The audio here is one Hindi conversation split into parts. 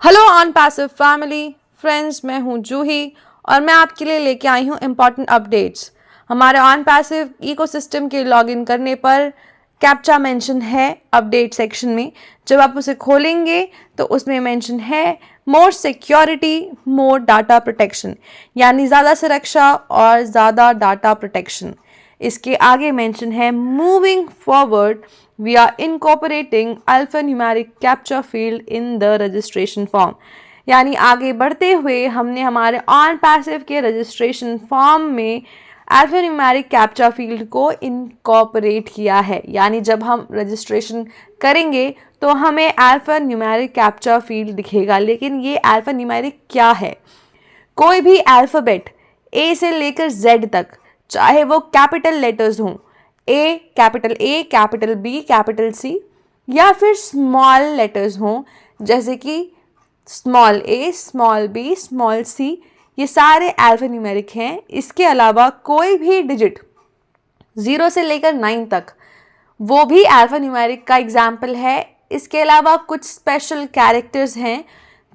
Hello on passive family friends, मैं हूं जूही और मैं आपके लिए लेके आई हूं इम्पॉर्टेंट अपडेट्स। हमारे ऑन पैसिव इकोसिस्टम के लॉगिन करने पर कैप्चा मेंशन है अपडेट सेक्शन में। जब आप उसे खोलेंगे तो उसमें मेंशन है मोर सिक्योरिटी मोर डाटा प्रोटेक्शन, यानी ज़्यादा सुरक्षा और ज़्यादा डाटा प्रोटेक्शन। इसके आगे मेंशन है moving forward we are incorporating alphanumeric captcha field in the registration form, यानी आगे बढ़ते हुए हमने हमारे ऑन पैसिव के रजिस्ट्रेशन फॉर्म में अल्फान्यूमेरिक कैप्चा फील्ड को इनकॉर्पोरेट किया है। यानी जब हम रजिस्ट्रेशन करेंगे तो हमें अल्फान्यूमेरिक कैप्चा फील्ड दिखेगा। लेकिन ये अल्फान्यूमेरिक क्या है? कोई भी अल्फ़ाबेट ए से लेकर जेड तक, चाहे वो कैपिटल लेटर्स हों, ए, कैपिटल बी, कैपिटल सी, या फिर स्मॉल लेटर्स हों जैसे कि स्मॉल ए, स्मॉल बी, स्मॉल सी, ये सारे अल्फ़ान्यूमेरिक हैं। इसके अलावा कोई भी डिजिट 0 से लेकर 9 तक, वो भी अल्फ़ान्यूमेरिक का एग्जाम्पल है। इसके अलावा कुछ स्पेशल कैरेक्टर्स हैं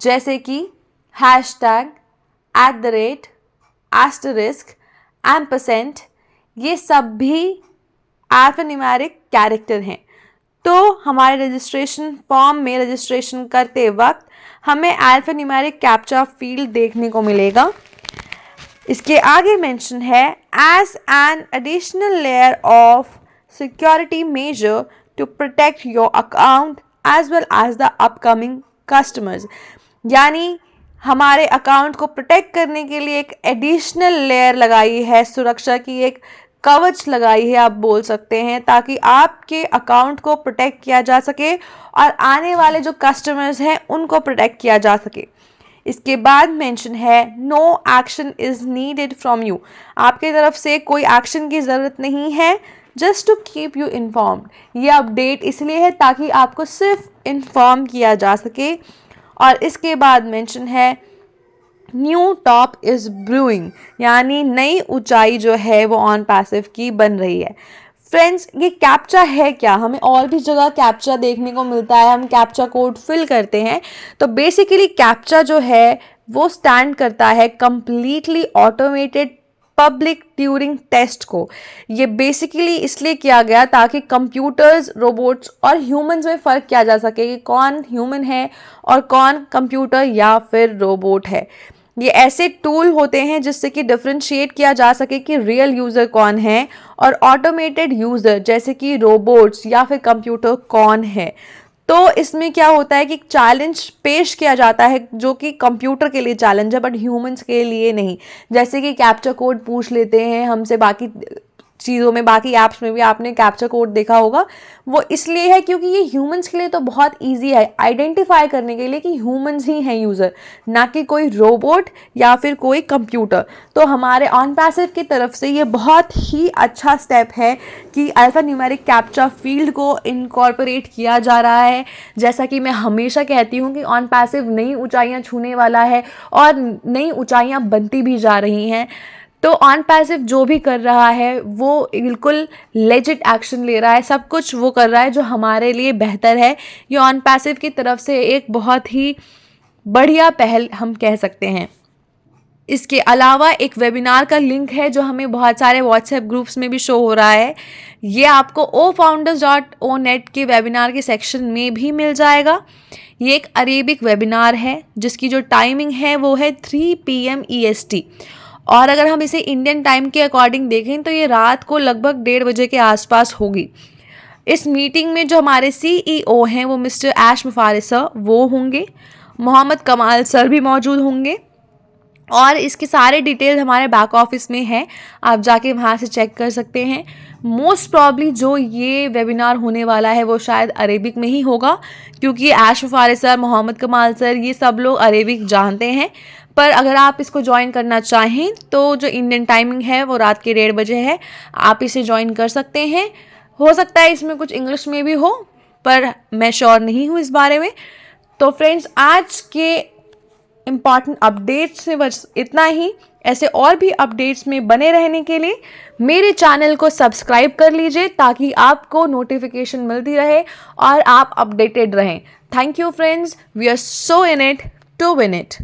जैसे कि हैशटैग, @ एस्टरिस्क, एम्परसेंट, ये सब भी अल्फान्यूमेरिक कैरेक्टर हैं। तो हमारे रजिस्ट्रेशन फॉर्म में रजिस्ट्रेशन करते वक्त हमें अल्फान्यूमेरिक कैप्चा फील्ड देखने को मिलेगा। इसके आगे मेंशन है as an additional layer of security measure to protect your account as well as the upcoming customers, यानी हमारे अकाउंट को प्रोटेक्ट करने के लिए एक एडिशनल लेयर लगाई है, सुरक्षा की एक कवच लगाई है आप बोल सकते हैं, ताकि आपके अकाउंट को प्रोटेक्ट किया जा सके और आने वाले जो कस्टमर्स हैं उनको प्रोटेक्ट किया जा सके। इसके बाद मेंशन है no action is needed from you, आपकी तरफ से कोई एक्शन की ज़रूरत नहीं है, just to keep you informed. ये अपडेट इसलिए है ताकि आपको सिर्फ इन्फॉर्म किया जा सके। और इसके बाद मेंशन है न्यू टॉप इज़ ब्रूइंग, यानी नई ऊंचाई जो है वो ऑन पैसिव की बन रही है। फ्रेंड्स, ये कैप्चा है क्या? हमें और भी जगह कैप्चा देखने को मिलता है, हम कैप्चा कोड फिल करते हैं। तो बेसिकली कैप्चा जो है वो स्टैंड करता है completely automated public Turing test को। ये बेसिकली इसलिए किया गया ताकि कंप्यूटर्स, रोबोट्स और ह्यूमंस में फ़र्क किया जा सके कि कौन ह्यूमन है और कौन कंप्यूटर या फिर रोबोट है। ये ऐसे टूल होते हैं जिससे कि डिफ्रेंशिएट किया जा सके कि रियल यूज़र कौन है और ऑटोमेटेड यूज़र जैसे कि रोबोट्स या फिर कंप्यूटर कौन है। तो इसमें क्या होता है कि चैलेंज पेश किया जाता है जो कि कंप्यूटर के लिए चैलेंज है बट ह्यूमंस के लिए नहीं। जैसे कि कैप्चा कोड पूछ लेते हैं हमसे, बाकी चीज़ों में, बाकी ऐप्स में भी आपने कैप्चा कोड देखा होगा। वो इसलिए है क्योंकि ये ह्यूमंस के लिए तो बहुत इजी है आइडेंटिफाई करने के लिए कि ह्यूमंस ही हैं यूज़र, ना कि कोई रोबोट या फिर कोई कंप्यूटर। तो हमारे ऑन पैसिव की तरफ से ये बहुत ही अच्छा स्टेप है कि अल्फान्यूमेरिक कैप्चा फील्ड को इनकॉर्पोरेट किया जा रहा है। जैसा कि मैं हमेशा कहती हूँ कि ऑन पैसिव नई ऊंचाइयाँ छूने वाला है और नई ऊंचाइयाँ बनती भी जा रही हैं। तो ऑन पैसिव जो भी कर रहा है वो बिल्कुल लेजिट एक्शन ले रहा है, सब कुछ वो कर रहा है जो हमारे लिए बेहतर है। ये ऑन पैसिव की तरफ से एक बहुत ही बढ़िया पहल हम कह सकते हैं। इसके अलावा एक वेबिनार का लिंक है जो हमें बहुत सारे व्हाट्सएप ग्रुप्स में भी शो हो रहा है। ये आपको ofounders.onet के वेबिनार के सेक्शन में भी मिल जाएगा। ये एक अरेबिक वेबिनार है जिसकी जो टाइमिंग है वो है 3 PM EST, और अगर हम इसे इंडियन टाइम के अकॉर्डिंग देखें तो ये रात को लगभग 1:30 बजे के आसपास होगी। इस मीटिंग में जो हमारे CEO हैं वो मिस्टर ऐश मुफारिस सर वो होंगे, मोहम्मद कमाल सर भी मौजूद होंगे, और इसके सारे डिटेल्स हमारे बैक ऑफिस में है, आप जाके वहाँ से चेक कर सकते हैं। मोस्ट प्रॉब्ली जो ये वेबिनार होने वाला है वो शायद अरेबिक में ही होगा, क्योंकि ऐश मुफारिस सर, मोहम्मद कमाल सर, ये सब लोग अरेबिक जानते हैं। पर अगर आप इसको ज्वाइन करना चाहें तो जो इंडियन टाइमिंग है वो रात के 1:30 बजे है, आप इसे ज्वाइन कर सकते हैं। हो सकता है इसमें कुछ इंग्लिश में भी हो, पर मैं श्योर नहीं हूँ इस बारे में। तो फ्रेंड्स, आज के इम्पॉर्टेंट अपडेट्स से बस इतना ही। ऐसे और भी अपडेट्स में बने रहने के लिए मेरे चैनल को सब्सक्राइब कर लीजिए ताकि आपको नोटिफिकेशन मिलती रहे और आप अपडेटेड रहें। Thank you, friends. We are so in it to win it.